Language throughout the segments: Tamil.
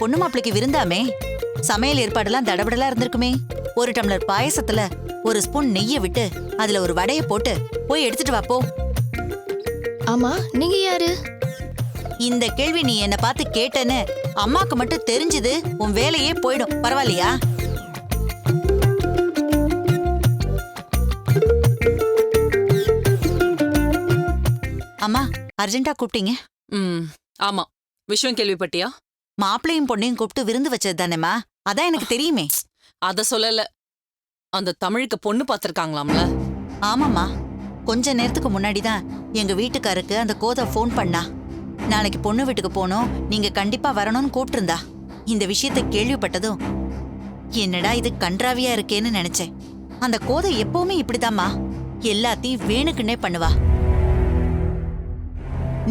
பொண்ணு மாப்பிளைக்கு விருந்தாமே. சமையல் ஏற்பாடெல்லாம் தடபடலா இருந்திருக்குமே. ஒரு டம்ளர் பாயசத்துல ஒரு ஸ்பூன் நெய்ய விட்டு அதுல ஒரு வடைய போட்டு போய் எடுத்துட்டு வா போ. ஆமா, நீங்க யாரு? இந்த கேள்வி நீ என்ன பார்த்து கேட்டேன்னு அம்மாக்கு மட்டும் தெரிஞ்சது உன் வேலையே போயிடும். பரவாயில்லையா? அம்மா, அர்ஜென்ட்டா கூப்பிட்டீங்க? ஆமா. விஷயம் கேள்விப்பட்டியா? மாப்பிள்ளையும் பொண்ணையும் கூப்பிட்டு விருந்து வச்சது தானேம்மா. அதான் எனக்கு தெரியுமே. அத சொல்லல. அந்த தமிழுக்கு பொண்ணு பார்த்திருக்காங்களாம்ல? ஆமாம்மா, கொஞ்ச நேரத்துக்கு முன்னாடி தான் எங்க வீட்டுக்காருக்கு அந்த கோதை ஃபோன் பண்ணா. நாளைக்கு பொண்ணு வீட்டுக்கு போனோம், நீங்க கண்டிப்பா வரணும்னு கூப்பிட்டுருந்தா. இந்த விஷயத்தை கேள்விப்பட்டதும் என்னடா இது கன்றாவியா இருக்கேன்னு நினைச்சேன். அந்த கோதை எப்பவுமே இப்படிதாம்மா, எல்லாத்தையும் வேணுக்குன்னே பண்ணுவா.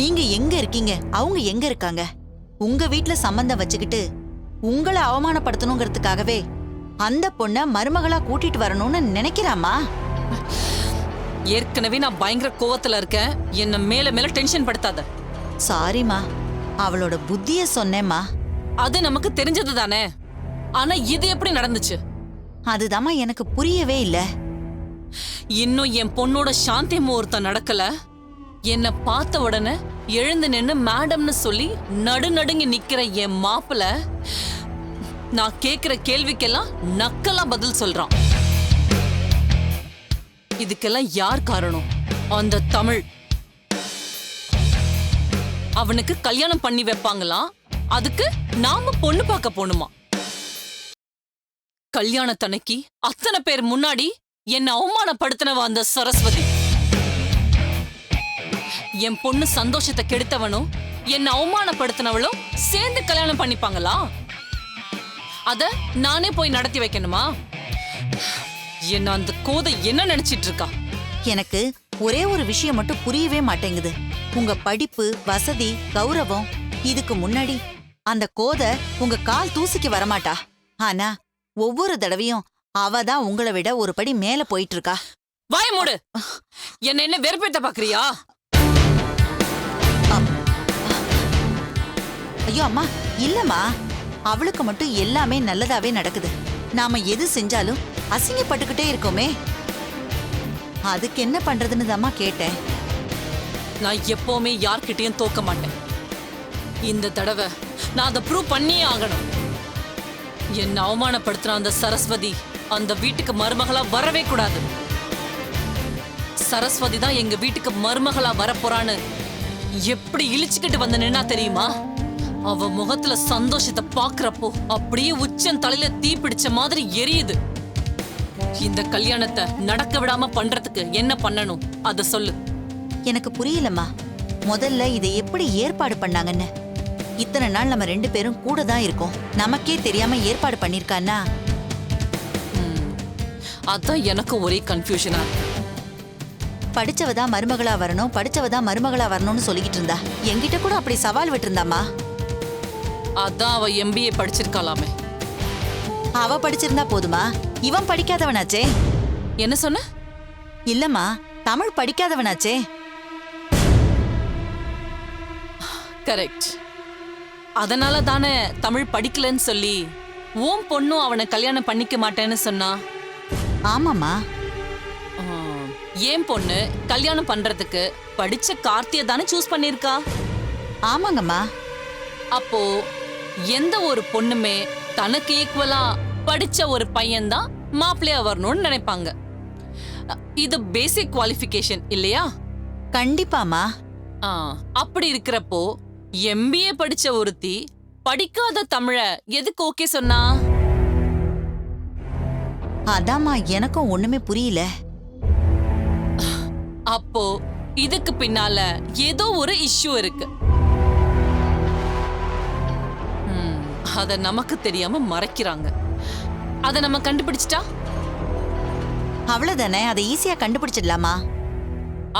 நீங்க எங்க இருக்கீங்க, அவங்க எங்க இருக்காங்க, உங்க வீட்ல சம்பந்தம் வச்சுக்கிட்டு உங்களை அவமானப்படுத்தணுங்கிறதுக்காகவே அந்த பொண்ண மருமகளா கூட்டிட்டு வரணும்னு நினைக்கிறாமா. ஏற்கனவே நான் பயங்கர கோவத்துல இருக்கேன். என்ன மேல மேல டென்ஷன் படுத்தாத. சாரிமா, அவளோட புத்திய சொன்னேம்மா. அது நமக்கு தெரிஞ்சது தானே. ஆனா இது எப்படி நடந்துச்சு? அதுதாம்மா எனக்கு புரியவே இல்ல. இன்னும் என் பொண்ணோட சாந்தி முகூர்த்தம் நடக்கல. என்ன பார்த்த உடனே எழுந்து நின்னு மேடம்னு சொல்லி நடுநடுங்கி நிக்கிற என் மாப்பிள்ள நான் கேக்குற கேள்விக்கெல்லாம் நக்கலா பதில் சொல்றான். இதுக்கெல்லாம் யார் காரணம்? அந்த தமிழ். அவனுக்கு கல்யாணம் பண்ணி வைப்பாங்களாம். அதுக்கு நாம பொண்ணு பார்க்க போணுமா? கல்யாணத்தன்னைக்கு அத்தனை பேர் முன்னாடி என்ன அவமானப்படுத்தினவ அந்த சரஸ்வதி. என் பொண்ணு சந்தோஷத்தை கெடுத்தவனும் என்ன அவமானப்படுத்தினவளும் சேர்ந்து கல்யாணம் பண்ணிப்பாங்களா? அத நானே போய் நடத்தி வைக்கணுமா? என்ன அந்த கோதை என்ன நினைச்சிட்டு இருக்கா? எனக்கு ஒரே ஒரு விஷயம் மட்டும் புரியவே மாட்டேங்குது. உங்க படிப்பு, வசதி, கௌரவம் இதுக்கு முன்னாடி அந்த கோதை உங்க கால் தூசிக்கு வரமாட்டா. ஆனா ஒவ்வொரு தடவையும் அவ தான் உங்களை விட ஒரு படி மேல போயிட்டு இருக்கா. வாய மூடு. என்ன வெறுப்பேத்த பாக்குறியா? ஐயோ அம்மா, இல்லம்மா, அவளுக்கு மட்டும் எல்லாமே நல்லதாவே நடக்குது. நாம எது செஞ்சாலும் அசிங்கப்பட்டுக்கிட்டே இருக்கோமே. அதுக்கு என்ன பண்றதுன்னு தாம்மா கேட்டேன். நான் எப்பவுமே யார்கிட்டயும் தோக்க மாட்டேன். இந்த தடவை நான் அதை ப்ரூவ் பண்ணியே ஆகணும். என்ன அவமானப்படுத்துற அந்த சரஸ்வதி அந்த வீட்டுக்கு மருமகளா வரவே கூடாது. சரஸ்வதி தான் எங்க வீட்டுக்கு மருமகளா வரப்போறான்னு எப்படி இழிச்சுக்கிட்டு வந்து நின்னா தெரியுமா? அவ முகத்துல சந்தோஷத்தை பாக்குறப்போ அப்படியே உச்சன் தலையில தீ பிடிச்ச மாதிரி எரியுது. இந்த கல்யாணத்தை நடக்க விடாம பண்றதுக்கு என்ன பண்ணணும் அத சொல்லு. எனக்கு புரியலம்மா, முதல்ல இதை எப்படி ஏற்பாடு பண்ணாங்கன்னு. இத்தனை நாள் நம்ம 2 பேரும் கூட தான் இருக்கோம். நமக்கே தெரியாம ஏற்பாடு பண்ணிருக்கான்னா? அதான் எனக்கு ஒரே கன்ஃபியூஷனா. படிச்சவதான் மருமகளா வரணும், படிச்சவதான் மருமகளா வரணும்னு சொல்லிக்கிட்டு இருந்தா. என்கிட்ட கூட அப்படி சவால் விட்டுருந்தாமா. அதான் அவ MBA படிச்சிருக்காளாமே. அவ படிச்சிருந்தா போதுமா? இவன் படிக்காதவனாச்சே. என்ன சொன்ன? இல்லம்மா, தமிழ் படிக்காதவனாச்சே. கரெக்ட். அதனால தானே தமிழ் படிக்கலன்னு சொல்லி ஓம் பொண்ணும் அவனை கல்யாணம் பண்ணிக்க மாட்டேன்னு சொன்னா. ஆமாம்மா. ஏன் பொண்ணு கல்யாணம் பண்றதுக்கு படிச்ச கார்த்தியை தானே சூஸ் பண்ணிருக்கா? ஆமாங்கம்மா. அப்போ எந்த ஒரு பொண்ணுமே தனக்கு ஈக்குவலா படிச்ச ஒரு பையன்தான் மாப்பிள்ளையா வரணும்னு நினைப்பாங்க. இது பேசிக் குவாலிஃபிகேஷன் இல்லையா? கண்டிப்பாமா. அப்படி இருக்கிறப்போ MBA படிச்ச ஒருத்தி படிக்காத தமிழ எதுக்கு ஓகே சொன்னா? அதாம்மா எனக்கும் ஒண்ணுமே புரியல. அப்போ இதுக்கு பின்னால ஏதோ ஒரு இஷ்யூ இருக்கு. அத நமக்கு தெரியாம மறைக்கிறாங்க. அத நம்ம கண்டுபிடிச்சிட்டா அவ்வளவுதானே, அதை ஈஸியா கண்டுபிடிச்சிடலாமா?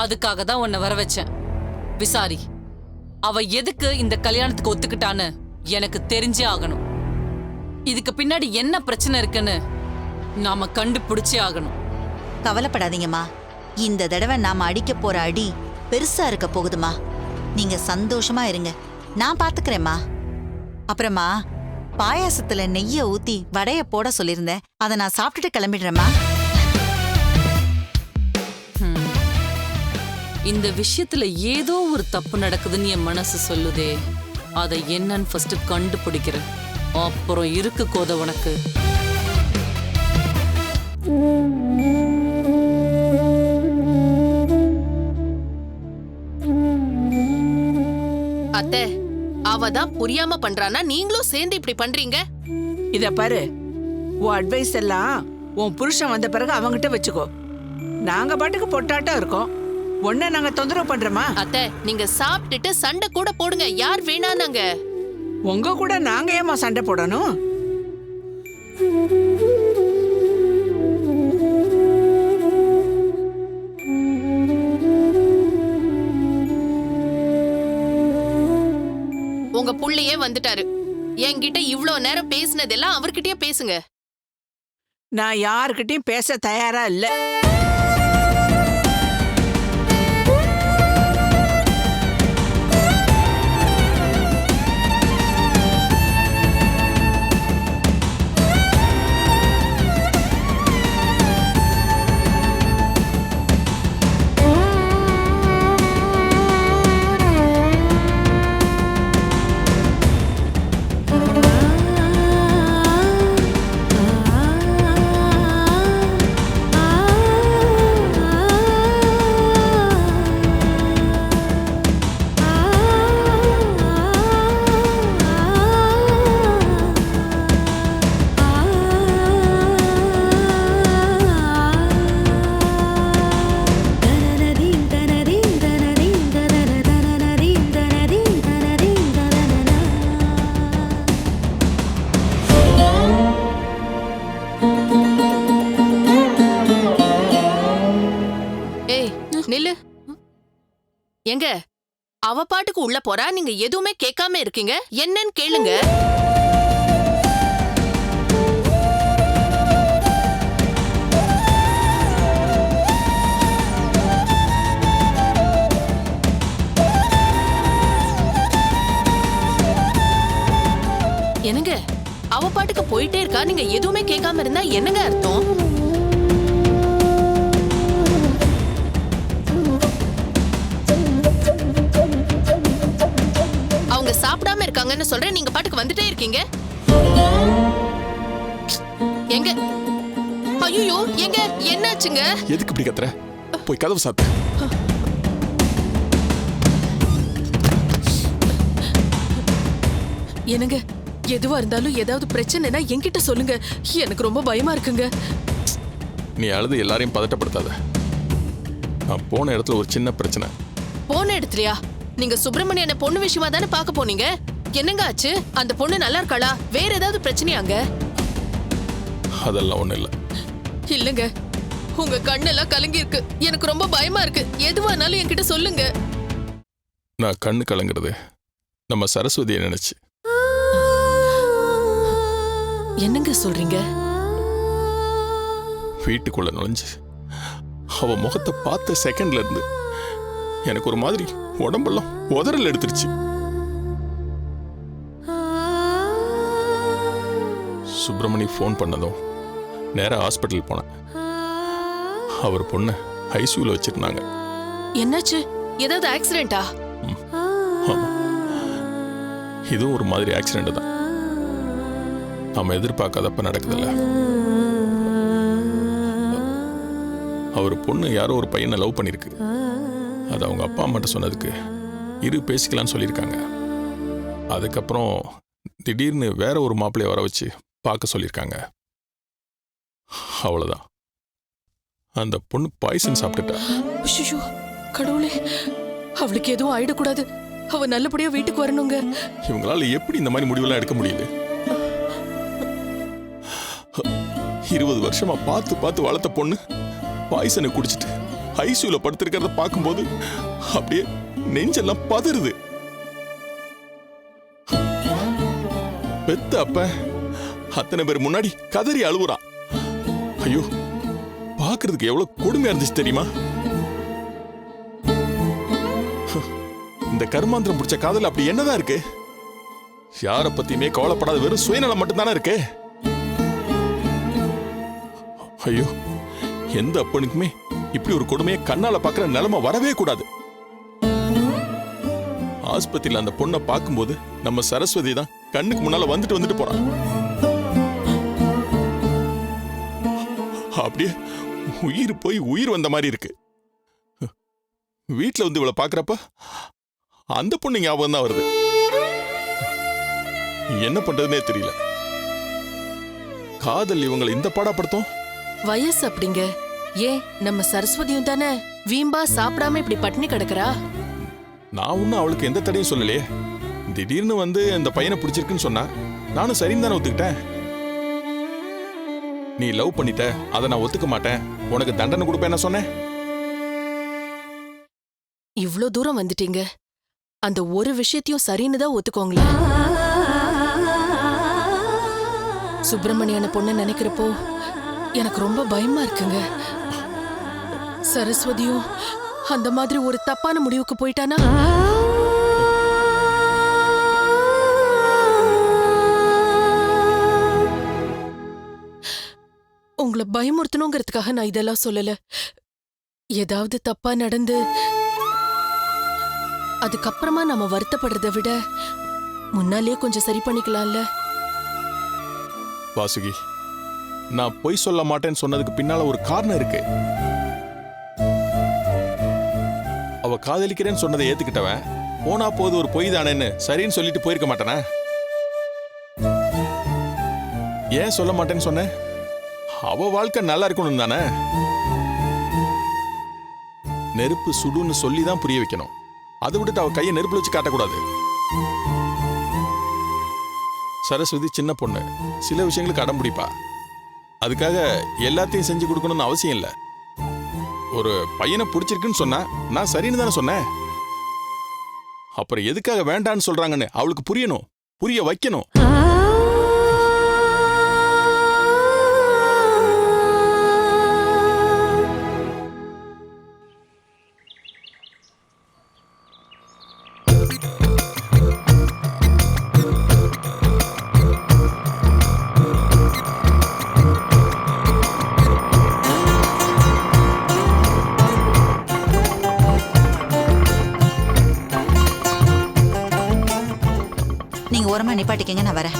அதுக்காக தான் உன்னை வர வச்சேன். விசாரி, அவ எதுக்கு இந்த கல்யாணத்துக்கு ஒத்துக்கிட்டான்னு எனக்கு தெரிஞ்சே ஆகணும். இதுக்கு பின்னாடி என்ன பிரச்சனை இருக்குன்னு நாம கண்டுபிடிச்சே ஆகணும். கவலைப்படாதீங்கம்மா, இந்த தடவை நாம அடிக்க போற அடி பெருசா இருக்க போகுதுமா. நீங்க சந்தோஷமா இருங்க, நான் பாத்துக்கிறேம்மா. அப்புறமா பாயாசத்துல நெய்ய ஊத்தி வடைய போட சொல்லியிருந்தேன். அதை நான் சாப்பிட்டுட்டு கிளம்பிடுறேம்மா. இந்த விஷயத்துல ஏதோ ஒரு தப்பு நடக்குதுன்னு என் மனசு சொல்லுதே. அதை என்னன்னு ஃபர்ஸ்ட் கண்டுபிடிக்கிறேன். அப்புறம் இருக்கு கோத உனக்கு. அத்தை, அவதான் புரியாம பண்றானா நீங்களும் சேர்ந்து இப்படி பண்றீங்க? இத பாரு, உன் அட்வைஸ் எல்லாம் உன் புருஷன் வந்த பிறகு அவங்கிட்ட வச்சுக்கோ. நாங்க பாட்டுக்கு பொட்டாட்டம் இருக்கோம். ஒன்ன நாங்க தொந்தரவு பண்றோமா? அத்தை, நீங்க சாப்பிட்டுட்டு சண்டை கூட போடுங்க. யார் வேணானாங்க? உங்க கூட நாங்க ஏமா சண்டை போடணும்? உங்க புள்ளையே வந்துட்டாரு. என்கிட்ட இவ்ளோ நேரம் பேசினதெல்லாம் அவர்கிட்டயே பேசுங்க. நான் யாருக்கிட்டையும் பேச தயாரா இல்ல. நில்லு. எங்க அவ பாட்டுக்கு உள்ள போறா, நீங்க எதுவுமே கேட்காம இருக்கீங்க. என்னன்னு கேளுங்க. என்னங்க அவ பாட்டுக்கு போயிட்டே இருக்கா, நீங்க எதுவுமே கேட்காம இருந்தா என்னங்க அர்த்தம்? அவங்க சாப்பிடாம இருக்காங்கன்னு சொல்றேன், நீங்க பாட்டுக்கு வந்துட்டே இருக்கீங்க. எங்க? ஐயோ, எங்க என்னாச்சுங்க? எதுக்கு இப்படி கத்துற? போய் கதவு சாத்து. என்னங்க, எதுவா இருந்தாலும் ஏதாவது பிரச்சனைனா என்கிட்ட சொல்லுங்க. எனக்கு ரொம்ப பயமா இருக்குங்க. நீ அழுது எல்லாரையும் பதட்டப்படுத்தாத. நான் போன இடத்துல ஒரு சின்ன பிரச்சனை. போன இடத்துலயா? நீங்க சுப்பிரமணியனை பொண்ணு விஷயமா தானே பார்க்க போனீங்க. என்னங்க ஆச்சு? அந்த பொண்ணு நல்லா இருக்காளா? வேற ஏதாவது பிரச்சனையாங்க? அதெல்லாம் ஒண்ணும் இல்ல. இல்லங்க, உங்க கண்ணெல்லாம் கலங்கி இருக்கு. எனக்கு ரொம்ப பயமா இருக்கு. எதுவானாலும் என்கிட்ட சொல்லுங்க. நான் கண்ணு கலங்குறது நம்ம சரஸ்வதியை நினைச்சு. என்னங்க சொல்றீங்க? வீட்டுக்குள்ள நுழைஞ்சு அவ முகத்தை பார்த்த செகண்ட்ல இருந்து எனக்கு ஒரு மாதிரி உடம்பெல்லாம் உதறல் எடுத்துருச்சு. சுப்பிரமணி ஃபோன் பண்ணதும் நேரா ஹாஸ்பிட்டல் போனேன். அவர் பொண்ணு ஐசியூல வச்சிருந்தாங்க. என்னாச்சு? ஏதாவது ஆக்சிடென்ட்டா? இதுவும் ஒரு மாதிரி ஆக்சிடென்ட் தான். நாம எதிர்பார்க்காதப்ப நடக்குதுல்ல. அவர் பொண்ணு யாரோ ஒரு பையனை லவ் பண்ணிருக்கு. அது அவங்க அப்பா அம்மாட்ட சொன்னதுக்கு இரு பேசிக்கலான்னு சொல்லியிருக்காங்க. அதுக்கப்புறம் திடீர்னு வேற ஒரு மாப்பிள்ளைய வர வச்சு பார்க்க சொல்லியிருக்காங்க. அவ்வளவுதான். அந்த பொண்ணு பாய்சன் சாப்பிட்டுட்டா. ஐயோ கடவுளே, அவளுக்கு எதுவும் ஆயிடக்கூடாது. அவ நல்லபடியா வீட்டுக்கு வரணுங்க. இவங்களால எப்படி இந்த மாதிரி முடிவெல்லாம் எடுக்க முடியுது? 20 வருஷமா பார்த்து பார்த்து வளர்த்த பொண்ணு பாய்சனை குடிச்சிட்டு ஐசியூல படுத்திருக்கிறத பார்க்கும்போது அப்படியே நெஞ்செல்லாம் பதறுது. பெத்த அப்ப அத்தனை பேர் முன்னாடி கதறி அழுவுறான். ஐயோ, பார்க்கிறதுக்கு எவ்வளவு கொடுமையா இருந்துச்சு தெரியுமா? இந்த கர்மாந்திரம் பிடிச்ச காதல் அப்படி என்னதான் இருக்கு? யாரை பத்தியுமே கவலைப்படாத வெறும் சுயநலம் மட்டும்தானே இருக்கு. ஐயோ, எந்த அப்பனுக்குமே இப்படி ஒரு கொடுமையை கண்ணால பாக்குற நிலைமை வரவே கூடாது. ஆஸ்பத்திரியில அந்த பொண்ணை பார்க்கும்போது நம்ம சரஸ்வதி தான் கண்ணுக்கு முன்னால வந்துட்டு போறான். அப்படியே உயிர் போய் உயிர் வந்த மாதிரி இருக்கு. வீட்டுல வந்து இவளை பாக்குறப்ப அந்த பொண்ணு ஞாபகம் தான் வருது. என்ன பண்றதுன்னே தெரியல. காதல் இவங்களை இந்த பாடப்படுத்தும். வயசு அப்படிங்க. ஏன் நம்ம சரஸ்வதியும் தானே வீம்பா சாப்பிடாம இப்படி பட்டினி கிடக்குறா. நான் ஒன்னும் அவளுக்கு எந்த தடையும் சொல்லலையே. திடீர்னு வந்து இந்த பையனை பிடிச்சிருக்குன்னு சொன்னா நானும் சரின்னு தானே ஒத்துக்கிட்டேன். நீ லவ் பண்ணிட்ட, அதை நான் ஒத்துக்க மாட்டேன், உனக்கு தண்டனை கொடுப்பேன் சொன்னேன். இவ்ளோ தூரம் வந்துட்டீங்க, அந்த ஒரு விஷயத்தையும் சரின்னு தான் ஒத்துக்கோங்களேன். சுப்பிரமணியான பொண்ணு நினைக்கிறப்போ எனக்கு ரொம்ப பயமா இருக்குங்க. சரஸ்வதியும் அந்த மாதிரி ஒரு தப்பான முடிவுக்கு போயிட்டானா? உங்களை பயமுறுத்தணுங்கிறதுக்காக நான் இதெல்லாம் சொல்லல. ஏதாவது தப்பா நடந்து அதுக்கப்புறமா நாம வருத்தப்படுறதை விட முன்னாலே கொஞ்சம் சரி பண்ணிக்கலாம்ல. வாசுகி, நான் பொய் சொல்ல மாட்டேன்னு சொன்னதுக்கு பின்னால ஒரு காரணம் இருக்கு. அவ காதலிக்கிறேன்னு சொன்னதை ஏத்துக்கிட்டவன் போனா போது ஒரு பொய் தானேன்னு சரின்னு சொல்லிட்டு போயிருக்க மாட்டானே. ஏன் சொல்ல மாட்டேன்னு சொன்னேன்? அவ வாழ்க்கை நல்லா இருக்கணும் தானே. நெருப்பு சுடுன்னு சொல்லி தான் புரிய வைக்கணும். அதை விட்டுட்டு அவ கையை நெருப்புல வச்சு காட்டக்கூடாது. சரஸ்வதி சின்ன பொண்ணு, சில விஷயங்களுக்கு அடம் பிடிப்பா. அதுக்காக எல்லாத்தையும் செஞ்சு கொடுக்கணும்னு அவசியம் இல்லை. ஒரு பையனை பிடிச்சிருக்குன்னு சொன்னா நான் சரின்னு தானே சொன்னேன். அப்புறம் எதுக்காக வேண்டான்னு சொல்றாங்கன்னு அவளுக்கு புரியணும், புரிய வைக்கணும். நீங்க ஓரமா நிப்பாட்டிக்கங்க, நான் வரேன்.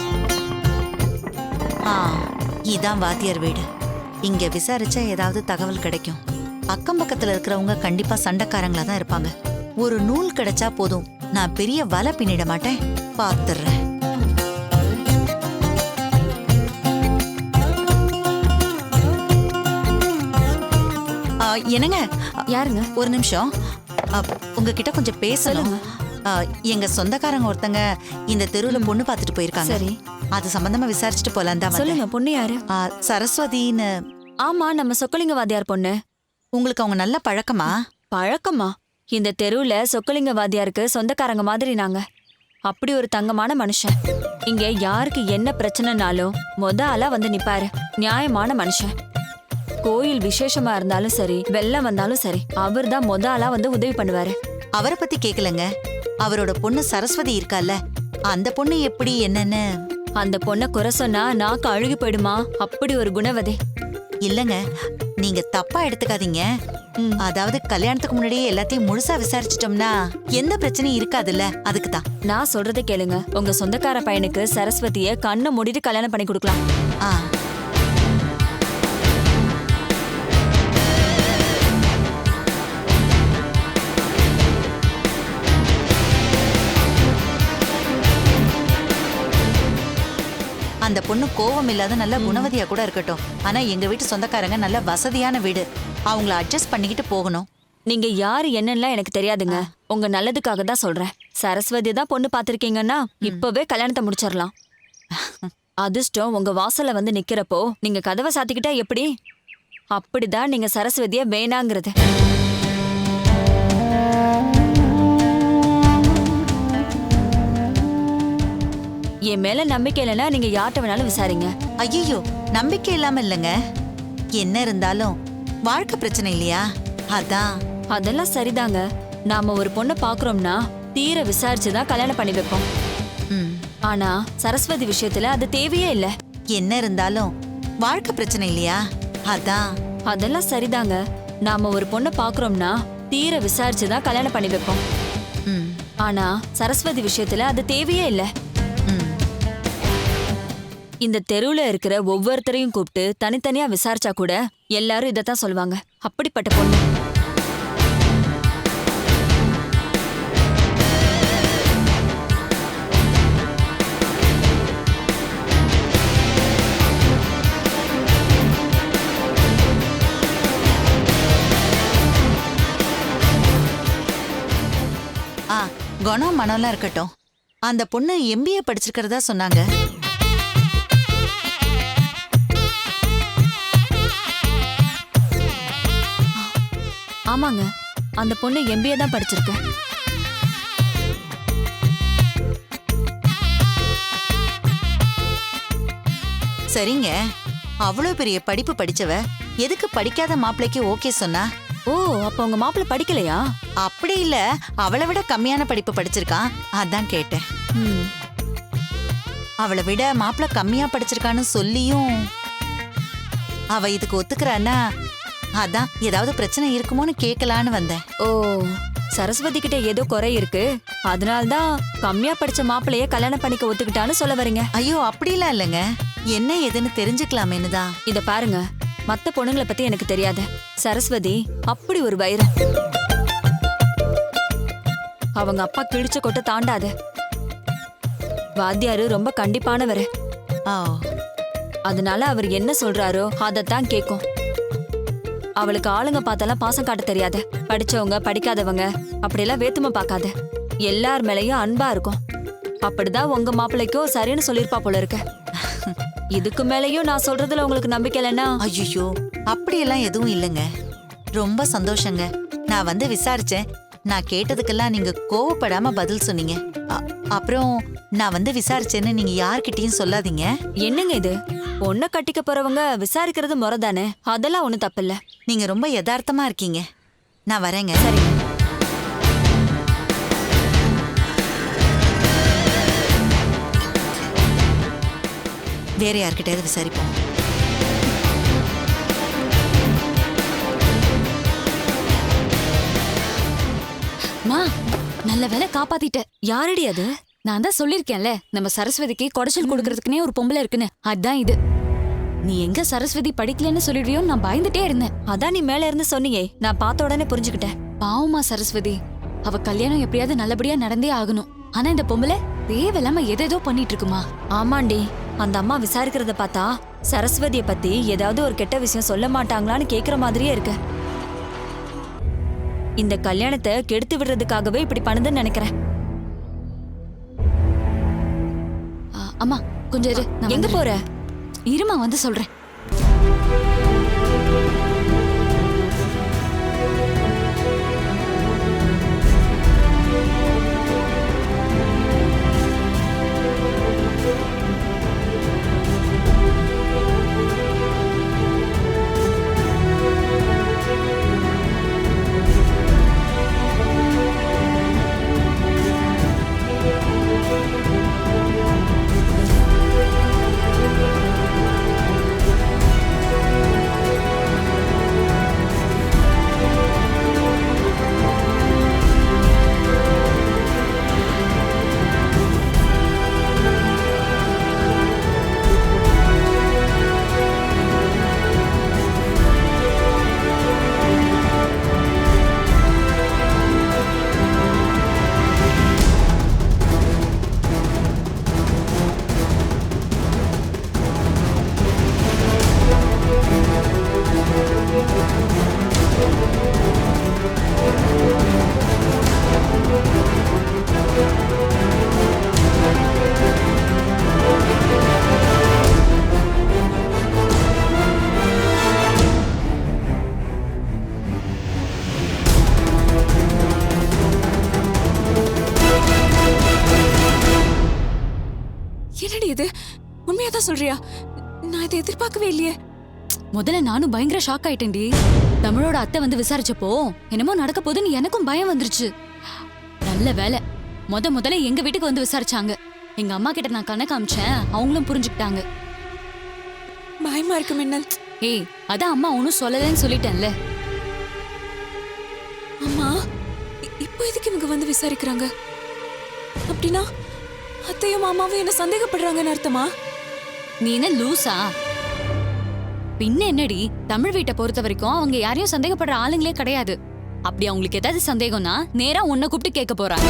இதான் வாத்தியார் வீடு. இங்க விசாரிச்சா ஏதாவது தகவல் கிடைக்கும். அக்கம் பக்கத்துல இருக்கிறவங்க கண்டிப்பா சண்டைக்காரங்களா தான் இருப்பாங்க. ஒரு நூல் கிடைச்சா போதும், நான் பெரிய வலை பின்னிட மாட்டேன். பாத்துறேன். என்னங்க? யாருங்க? ஒரு நிமிஷம். உங்ககிட்ட கொஞ்சம் பேசணும். எங்க சொந்தக்காரங்க ஒருத்தங்க இந்த தெருவுல பொண்ணு பார்த்துட்டு போயிருக்காங்க. சரி. அது சம்பந்தமா விசாரிச்சுட்டு போலாம் தான். சொல்லுங்க, பொண்ணு யாரு? சரஸ்வதின்னு. ஆமா, நம்ம சொக்கலிங்க வாத்தியார் பொண்ணு. உங்களுக்கு அவங்க நல்ல பழக்கமா? பழக்கமா? இந்த தெருவுல சொக்கலிங்க வாத்தியாருக்கு சொந்தக்காரங்க மாதிரி நாங்க. அப்படி ஒரு தங்கமான மனுஷன். இங்க யாருக்கு என்ன பிரச்சனைனாலும் ஆளா வந்து நிப்பாரு. நியாயமான மனுஷன். கோயில் விசேஷமா இருந்தாலும் சரி, வெள்ளம் வந்தாலும் சரி, அவர் தான் ஆளா வந்து உதவி பண்ணுவாரு. அவரை பத்தி கேக்கலங்க. அவரோட பொண்ணு சரஸ்வதி இருக்கால, அந்த பொண்ணு எப்படி என்னன்னு. அந்த பொண்ணை குறை சொன்னா நாக்கு அழுகி போயிடுமா? அப்படி ஒரு குணவதி. இல்லங்க, நீங்க தப்பா எடுத்துக்காதீங்க. அதாவது கல்யாணத்துக்கு முன்னாடியே எல்லாத்தையும் முழுசா விசாரிச்சிட்டோம்னா எந்த பிரச்சனையும் இருக்காதுல்ல, அதுக்கு தான். நான் சொல்றதை கேளுங்க. உங்க சொந்தக்கார பையனுக்கு சரஸ்வதிய கண்ணை மூடிட்டு கல்யாணம் பண்ணி கொடுக்கலாம். அந்த பொண்ணு கோவம் இல்லாத நல்ல குணவதியா கூட இருக்கட்டும். ஆனா எங்க வீட்டு சொந்தக்காரங்க நல்ல வசதியான வீடு. அவங்கள அட்ஜஸ்ட் பண்ணிக்கிட்டு போகணும். நீங்க யாரு என்னன்னா எனக்கு தெரியாதுங்க. உங்க நல்லதுக்காக தான் சொல்றேன். சரஸ்வதி தான் பொண்ணு பாத்திருக்கீங்கன்னா இப்பவே கல்யாணத்தை முடிச்சிடலாம். அதிர்ஷ்டம் உங்க வாசல்ல வந்து நிக்கிறப்போ நீங்க கதவை சாத்திக்கிட்டா எப்படி? அப்படிதான் நீங்க சரஸ்வதிய வேணாங்கிறது. என் மேல நம்பிக்கை இல்லைன்னா நீங்க யார்கிட்ட வேணாலும் விசாரிங்க. ஐயோ, நம்பிக்கை இல்லாம இல்லைங்க. என்ன இருந்தாலும் வாழ்க்கை பிரச்சனை இல்லையா, அதான். அதெல்லாம் சரிதாங்க. நாம ஒரு பொண்ணை பாக்குறோம்னா தீர விசாரிச்சுதான் கல்யாணம் பண்ணி வைப்போம். ஆனா சரஸ்வதி விஷயத்துல அது தேவையே இல்ல. என்ன இருந்தாலும் வாழ்க்கை பிரச்சனை இல்லையா, அதான். அதெல்லாம் சரிதாங்க. நாம ஒரு பொண்ணை பாக்குறோம்னா தீர விசாரிச்சுதான் கல்யாணம் பண்ணி வைப்போம். ம், ஆனா சரஸ்வதி விஷயத்துல அது தேவையே இல்ல. ம். இந்த தெருவுல இருக்கிற ஒவ்வொருத்தரையும் கூப்பிட்டு தனித்தனியா விசாரிச்சா கூட எல்லாரும் இதத்தான் சொல்லுவாங்க. அப்படிப்பட்ட பொண்ணு. ஆ, குணம் மனம்லாம் இருக்கட்டும். அந்த பொண்ணு MBA படிச்சிருக்கிறதா சொன்னாங்க. ஆமாங்க, அந்த பொண்ணு MBA தான் படிச்சிருக்கு. சரிங்க, அவ்வளோ பெரிய படிப்பு படிச்சவ எதுக்கு படிக்காத மாப்பிள்ளைக்கு ஓகே சொன்னா? ஓ, அப்ப உங்க மாப்பிள்ளை படிக்கலையா? அப்படி இல்ல, அவளை விட கம்மியான படிப்பு படிச்சிருக்கான், அதான் கேட்டேன். ம். அவளை விட மாப்பிள்ளை கம்மியா படிச்சிருக்கான்னு சொல்லியும் அவ இதுக்கு ஒத்துக்கிறான்னா, அதான் ஏதாவது பிரச்சனை இருக்குமோன்னு கேட்கலான்னு வந்தேன். ஓ, சரஸ்வதி கிட்ட ஏதோ குறை இருக்கு, அதனால்தான் கம்மியா படிச்ச மாப்பிள்ளைய கல்யாணம் பண்ணிக்க ஒத்துக்கிட்டான்னு சொல்ல வரீங்க. ஐயோ, அப்படிலாம் இல்லைங்க, என்ன ஏதுன்னு தெரிஞ்சுக்கலாமேன்னு தான். இத பாருங்க, மத்த பொண்ணுங்களை பத்தி எனக்கு தெரியாது. சரஸ்வதி அப்படி ஒரு வைரம். அவங்க அப்பா கிழிச்ச கொட்ட தாண்டாது. வாத்தியாரு ரொம்ப கண்டிப்பானவரு. ஓ, அதனால அவர் என்ன சொல்றாரோ அதத்தான் கேக்கும். அவளுக்கு ஆளுங்க பார்த்தாலாம் பாசம் காட்ட தெரியாது. படிச்சவங்க படிக்காதவங்க அப்படியெல்லாம் வேத்துமை பார்க்காத. எல்லார் மேலயும் அன்பா இருக்கும். அப்படிதான் உங்க மாப்பிள்ளைக்கும் சரின்னு சொல்லிருப்பா போல இருக்கு. இதுக்கு மேலயும் நான் சொல்றதுல உங்களுக்கு நம்பிக்கை இல்லைன்னா? ஐயோ, அப்படியெல்லாம் எதுவும் இல்லைங்க. ரொம்ப சந்தோஷங்க. நான் வந்து விசாரிச்சேன். நான் கேட்டதுக்கெல்லாம் நீங்க கோவப்படாம பதில் சொன்னீங்க. அப்புறம் நான் வந்து விசாரிச்சேன்னு நீங்க யார்கிட்டயும் சொல்லாதீங்க. என்னங்க இது, பொண்ணை கட்டிக்க போறவங்க விசாரிக்கிறது முறைதானே, அதெல்லாம் ஒண்ணும் தப்பில்ல. நீங்க ரொம்ப யதார்த்தமா இருக்கீங்க. நான் வரேங்க. சரி. வேற யார்கிட்டயாவது விசாரிப்போம். மா, நல்ல வேலை காப்பாத்திட்ட. யாரடி அது? நான் தான் சொல்லிருக்கேன்ல, நம்ம சரஸ்வதிக்கு கொடைச்சல் கொடுக்கறதுக்குனே ஒரு பொம்பளை இருக்குன்னு. அதான் இது. நீ எங்க சரஸ்வதி படிக்கலன்னு சொல்லிடுவியோன்னு நான் பயந்துட்டே இருந்தேன். அதான் நீ மேல இருந்து சொன்னியே, நான் பார்த்த உடனே புரிஞ்சுக்கிட்டேன். பாவமா சரஸ்வதி, அவ கல்யாணம் எப்படியாவது நல்லபடியா நடந்தே ஆகணும். ஆனா இந்த பொம்பளை தேவையில்லாம எதேதோ பண்ணிட்டு இருக்குமா. ஆமாண்டி, அந்த அம்மா விசாரிக்கிறத பார்த்தா சரஸ்வதிய பத்தி ஏதாவது ஒரு கெட்ட விஷயம் சொல்ல மாட்டாங்களான்னு கேக்குற மாதிரியே இருக்கு. இந்த கல்யாணத்தை கெடுத்து விடுறதுக்காகவே இப்படி பண்ணுதுன்னு நினைக்கிறேன். அம்மா கொஞ்சம் இரு, நான் எங்க போற? இருமா வந்து சொல்றேன். என்னடி இது, உண்மையாதான் சொல்றியா? நான் இதை எதிர்பார்க்கவே இல்லையே. முதல்ல நானும் பயங்கர ஷாக் ஆயிட்டேன்டி. தமிழோட அத்தை வந்து விசாரிச்சப்போ என்னமோ நடக்க போதுன்னு எனக்கும் பயம் வந்துருச்சு. நல்ல வேலை முதல்ல எங்க வீட்டுக்கு வந்து விசாரிச்சாங்க. எங்க அம்மா கிட்ட நான் கணக்கு காமிச்சேன், அவங்களும் புரிஞ்சுக்கிட்டாங்க. பயமா இருக்கு மின்னல். ஏய், அதான் அம்மா ஒன்னும் சொல்லலன்னு சொல்லிட்டேன்ல. அம்மா, இப்போ எதுக்கு இவங்க வந்து விசாரிக்கிறாங்க? அப்படின்னா அத்தையும் மாமாவும் என்ன சந்தேகப்படுறாங்கன்னு அர்த்தமா? நீ என்ன லூசா? பின்ன என்னடி, தமிழ் வீட்டை பொறுத்த வரைக்கும் அவங்க யாரையும் சந்தேகப்படுற ஆளுங்களே கிடையாது. அப்படி அவங்களுக்கு ஏதாவது சந்தேகம்னா நேரா உன்னை கூப்பிட்டு கேட்க போறாங்க.